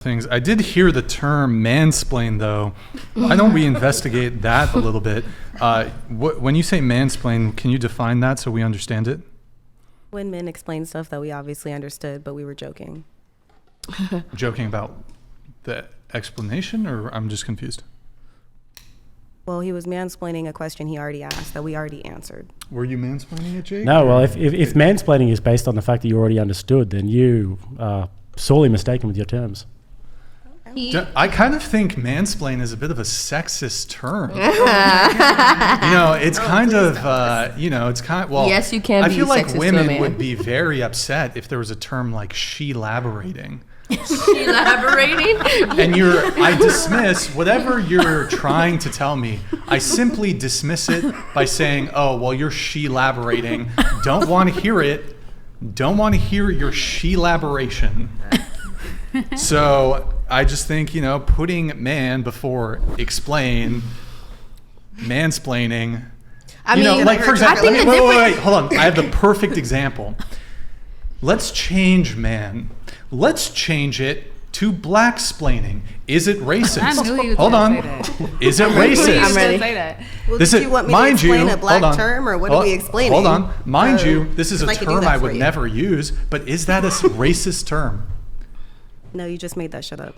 things. I did hear the term mansplain, though. Why don't we investigate that a little bit? When you say mansplain, can you define that so we understand it? When men explain stuff that we obviously understood, but we were joking. Joking about the explanation, or I'm just confused? Well, he was mansplaining a question he already asked that we already answered. Were you mansplaining it, Jake? No, well, if mansplaining is based on the fact that you already understood, then you are sorely mistaken with your terms. I kind of think mansplain is a bit of a sexist term. It's kind of, it's kind of, well, yes, you can I be feel like sexist women to a man. would be very upset if there was a term like she-laborating. Elaborating? And I dismiss whatever you're trying to tell me. I simply dismiss it by saying, oh, well, you're she-laborating. Don't want to hear it. Don't want to hear your she-laboration. So I just think, putting man before explain, mansplaining. I mean, like for example, wait, hold on. I have the perfect example. Let's change man. Let's change it to blacksplaining. Is it racist? I knew he was Hold on. say that. Is it racist? I'm ready. Say that. Well, This did is- you want me mind to explain you, a black hold on. term, or what are we explaining? Hold on. Mind you, this is a 'cause I could do term that I for would you. never use, but is that a racist term? No, you just made that shit up.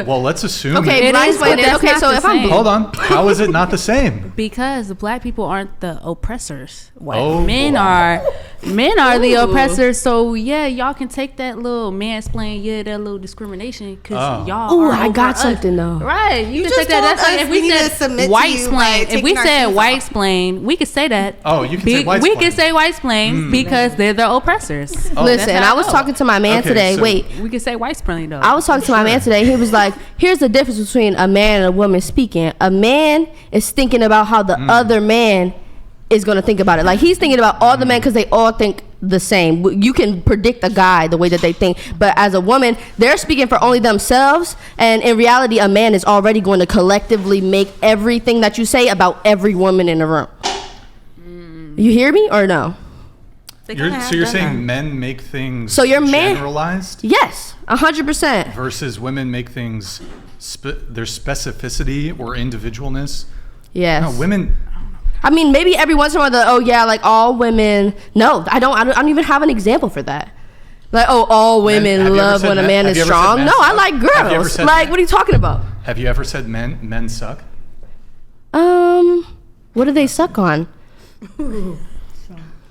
Well, let's assume. Okay, It is, blacksplaining. but that's Okay, not so the if I'm same. Hold on. How is it not the same? Because black people aren't the oppressors. Oh, men boy. are the Ooh. oppressors. So yeah, y'all can take that little mansplain, that little discrimination, because y'all. Ooh, are I over got us. something though. Right, you can just take that. told That's like us if we we need to said submit to white you by splain. If we taking our said shoes white off. splain, we could say that. Oh, you can say white We splain. can say white splain because they're the oppressors. Oh. Listen, That's how I was go. talking to my man Okay, today. so- Wait, We can say white splain though. I was talking to my man today. He was like, here's the difference between a man and a woman speaking. A man is thinking about how the other man is going to think about it. Like, he's thinking about all the men because they all think the same. You can predict a guy the way that they think. But as a woman, they're speaking for only themselves. And in reality, a man is already going to collectively make everything that you say about every woman in the room. You hear me or no? They kinda have So you're done saying that. men make things So your man- generalized Yes, 100%. versus women make things their specificity or individualness? Yes. No, women. I mean, maybe every once in a while, like all women. No, I don't even have an example for that. Like, all women have you ever love said when a men- man have is you ever said strong. men No, I suck? like Have you ever girls. said Like, men- what are you talking about? Have you ever said men suck? What do they suck on?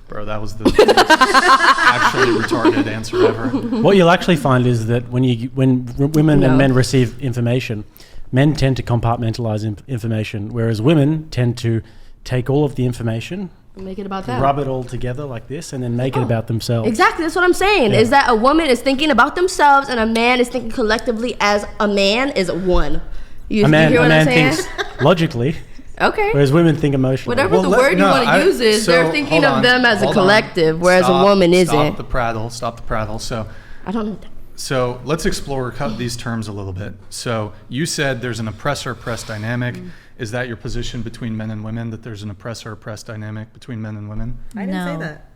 Bro, that was the actually retarded answer ever. What you'll actually find is that when women No. and men receive information, men tend to compartmentalize information, whereas women tend to take all of the information, Make it about them. rub it all together like this, and then make it about themselves. Exactly, that's what I'm saying. Yeah. Is that a woman is thinking about themselves and a man is thinking collectively as a man is one. You A man, hear a what I'm man saying? thinks logically, okay. whereas women think emotionally. Whatever Well, the let- word you no, want to I- use is, so, they're thinking hold of on, them as a hold on. collective, whereas Stop- a woman isn't. Stop the prattle. Stop the prattle. So I don't know. So let's explore these terms a little bit. So you said there's an oppressor-oppressed dynamic. Is that your position between men and women, that there's an oppressor-oppressed dynamic between men and women? I didn't say No. that.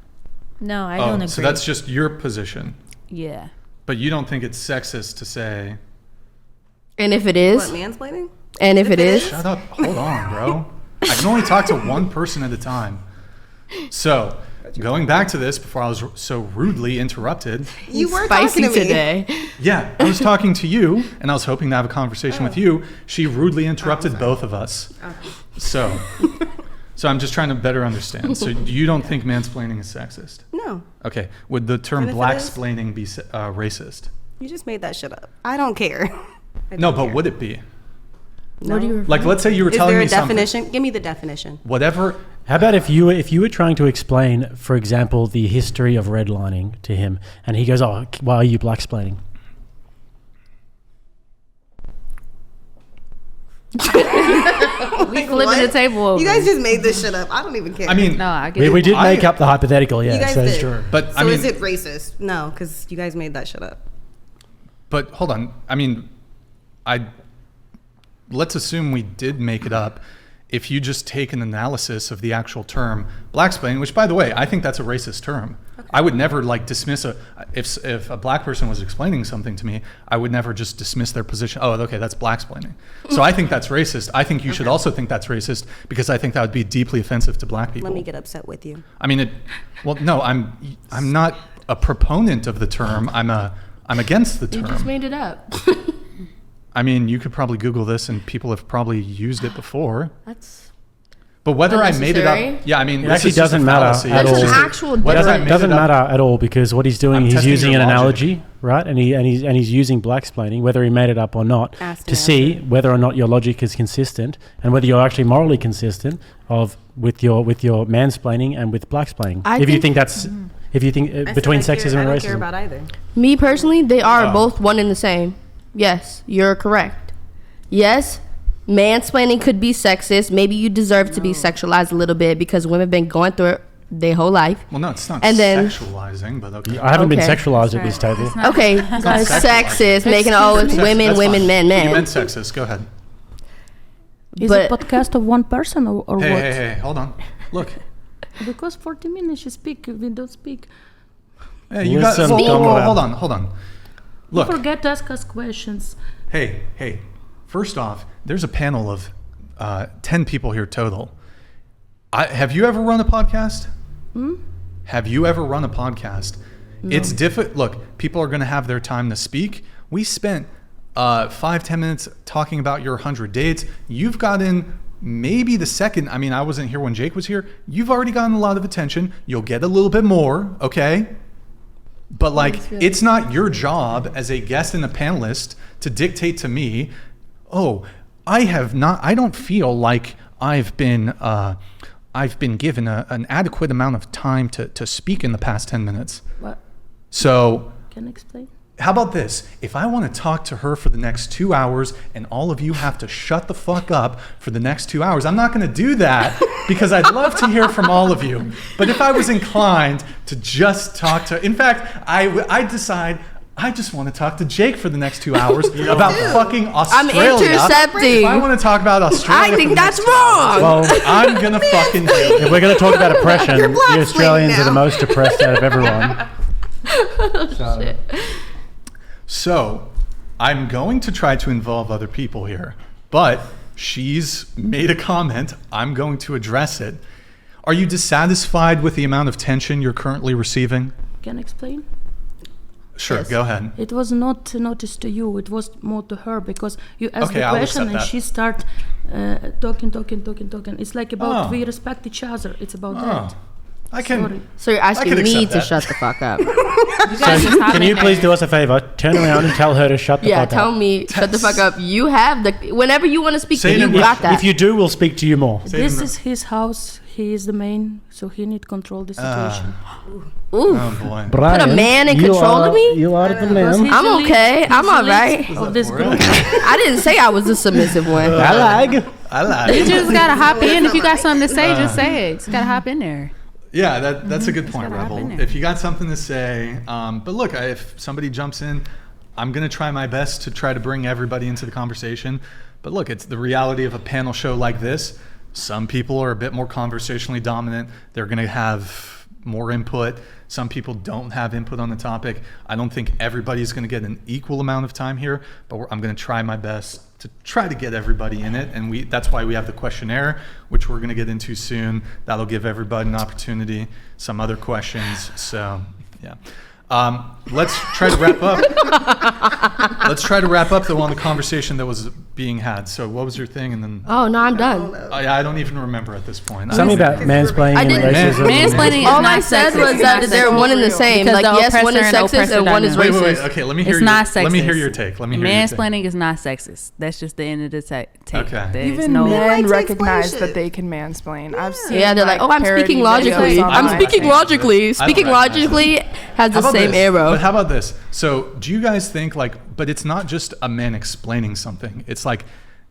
No, I don't agree. So that's just your position. yeah. But you don't think it's sexist to say, And if it is, What, mansplaining? and if it is, shut up, hold on, bro. I can only talk to one person at a time. So going back to this before I was so rudely interrupted. You were spicy talking to me. today. Yeah, I was talking to you, and I was hoping to have a conversation with you. She rudely interrupted both of us. So I'm just trying to better understand. So you don't think mansplaining is sexist? No, Okay. Would the term And if it blacksplaining be racist? you just made that shit up. I don't care. I No, don't but care. would it be? No. What do you Like, let's say you were Is telling there me a something. definition? Give me the definition. Whatever. How about if you were trying to explain, for example, the history of redlining to him, and he goes, "Oh, why are you blacksplaining?" We flipping the table over. You guys just made this shit up. I don't even care. I mean, No, I get it. We did make I- up the hypothetical, yeah, You guys so it's did. true. but so I mean, is it racist? No, because you guys made that shit up. but hold on. I mean, let's assume we did make it up. if you just take an analysis of the actual term blacksplaining, which by the way, I think that's a racist term. Okay. I would never like dismiss if a black person was explaining something to me, I would never just dismiss their position. Oh, okay, that's blacksplaining. So I think that's racist. I think you should also think that's racist because I think that would be deeply offensive to black people. Let me get upset with you. I mean, no, I'm not a proponent of the term. I'm against the term. You just made it up. I mean, you could probably Google this, and people have probably used it before. But whether I made it up, yeah, I mean, it actually doesn't matter at all. It doesn't matter at all because what he's doing, he's using an analogy, right? And he's using blacksplaining, whether he made it up or not, to see whether or not your logic is consistent and whether you're actually morally consistent with your mansplaining and with blacksplaining. If you think between sexism and racism. I don't care about either. Me personally, they are both one and the same. Yes, you're correct. Yes, mansplaining could be sexist. Maybe you deserve to be sexualized a little bit because women have been going through it their whole life. Well, no, it's not sexualizing, but okay. I haven't been sexualized at this table. Okay, sexist, making it's women, men. You meant sexist. Go ahead. Is it a podcast of one person or what? Hey, hold on. Look. Because 40 minutes you speak, we don't speak. Hey, you got. Hold on. Look. Don't forget to ask us questions. Hey. First off, there's a panel of 10 people here total. Have you ever run a podcast? Have you ever run a podcast? No. It's difficult. Look, people are going to have their time to speak. We spent 5-10 minutes talking about your 100 dates. You've gotten maybe the second. I mean, I wasn't here when Jake was here. You've already gotten a lot of attention. You'll get a little bit more, okay? But it's not your job as a guest and a panelist to dictate to me, I don't feel like I've been given an adequate amount of time to speak in the past 10 minutes. What? So can I explain? How about this? If I want to talk to her for the next 2 hours and all of you have to shut the fuck up for the next 2 hours, I'm not going to do that because I'd love to hear from all of you. But if I was inclined to just talk to, in fact, I decide I just want to talk to Jake for the next 2 hours about fucking Australia. I'm intercepting. If I want to talk about Australia, I think that's wrong. Well, I'm going to fucking do it. If we're going to talk about oppression, the Australians are the most oppressed out of everyone. Shit. So, I'm going to try to involve other people here, but she's made a comment. I'm going to address it. Are you dissatisfied with the amount of tension you're currently receiving? Can I explain? Sure, yes. Go ahead. It was not noticed to you. It was more to her because you asked the question and she start talking. It's like about we respect each other. It's about that. So you're asking me to shut the fuck up. Can you please do us a favor? Turn around and tell her to shut the fuck up. Yeah, tell me, shut the fuck up. You have whenever you want to speak, you got that. If you do, we'll speak to you more. This is his house. He is the man, so he need to control the situation. Ooh. Oh boy. Brian, put a man in control of me? You are the man. I'm okay. I'm all right. Of this group. I didn't say I was the submissive one. I like. You just gotta hop in. If you got something to say, just say it. Just gotta hop in there. Yeah, that's a good point, Rebel. If you got something to say, but look, if somebody jumps in, I'm going to try my best to try to bring everybody into the conversation. But look, it's the reality of a panel show like this. Some people are a bit more conversationally dominant. They're going to have more input. Some people don't have input on the topic. I don't think everybody's going to get an equal amount of time here, but I'm going to try my best to try to get everybody in it. And that's why we have the questionnaire, which we're going to get into soon. That'll give everybody an opportunity, some other questions. So, yeah. Let's try to wrap up. Let's try to wrap up on the conversation that was being had. So what was your thing? And then no, I'm done. I don't even remember at this point. Tell me about mansplaining and racism. Mansplaining is all not I said sexist. was that they're one and the same. Like yes, one is sexist and one is racist. Wait. Okay, let me hear. It's not sexist. Let me hear your take. Mansplaining is not sexist. That's just the end of the take. Okay. Even men recognize that they can mansplain. I've seen. Yeah, they're like, I'm speaking logically. I'm speaking logically. Speaking logically has the same arrow. But how about this? So do you guys think but it's not just a man explaining something. It's like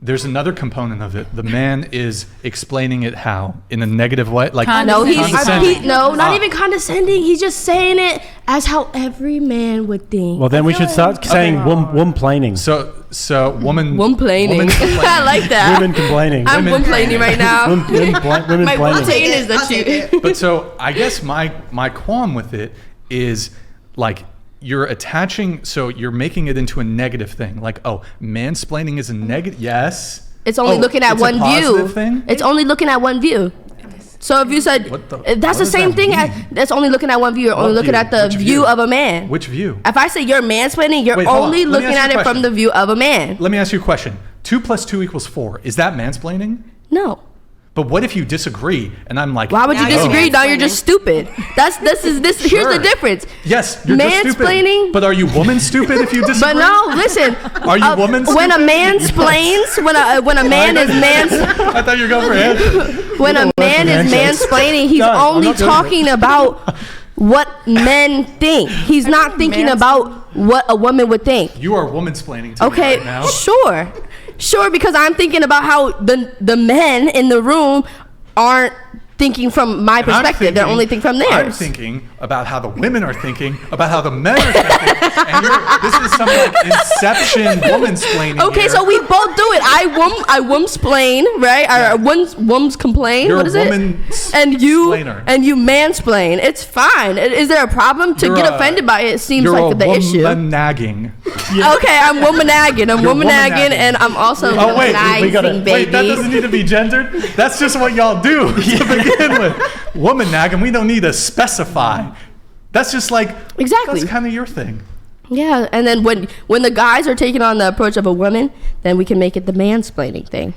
there's another component of it. The man is explaining it how? In a negative way? Like not even condescending. condescending. He's just saying it as how every man would think. Well, then we should start saying womplaining. So woman... Womplaining. I like that. Women complaining. I'm womplaining right now. Women My womplaining is the truth. But so I guess my qualm with it is like... You're attaching, so you're making it into a negative thing. Like, oh, mansplaining is a negative. Yes. It's only looking at one view. Thing? It's only looking at one view. So if you said that's the same thing as that's only looking at one view. You're only looking at the view of a man. Which view? If I say you're mansplaining, you're only looking at it from the view of a man. Let me ask you a question. 2 + 2 = 4. Is that mansplaining? No. But what if you disagree and I'm like, why would you disagree? Now you're just stupid. Here's the difference. Yes, you're just stupid. But are you woman stupid if you disagree? But no, listen. Are you woman stupid? When a man explains, when a man is I thought you were going for it. When a man is mansplaining, he's only talking about what men think. He's not thinking about what a woman would think. You are womansplaining to me right now. Sure, because I'm thinking about how the men in the room aren't thinking from my perspective. They're only thinking from theirs. I'm thinking about how the women are thinking, about how the men are thinking. And this is some like Inception womansplaining. Okay, so we both do it. I womsplain, right? Yeah. Woms complain. You're what is it? And you mansplain. It's fine. Is there a problem to get offended by it? Seems like the issue. You're woman-nagging. Okay, I'm woman-nagging. And I'm also womanizing, baby. Wait, that doesn't need to be gendered. That's just what y'all do to begin with. Woman-nagging, we don't need to specify. That's just like, that's kind of your thing. Yeah, and then when the guys are taking on the approach of a woman, then we can make it the mansplaining thing.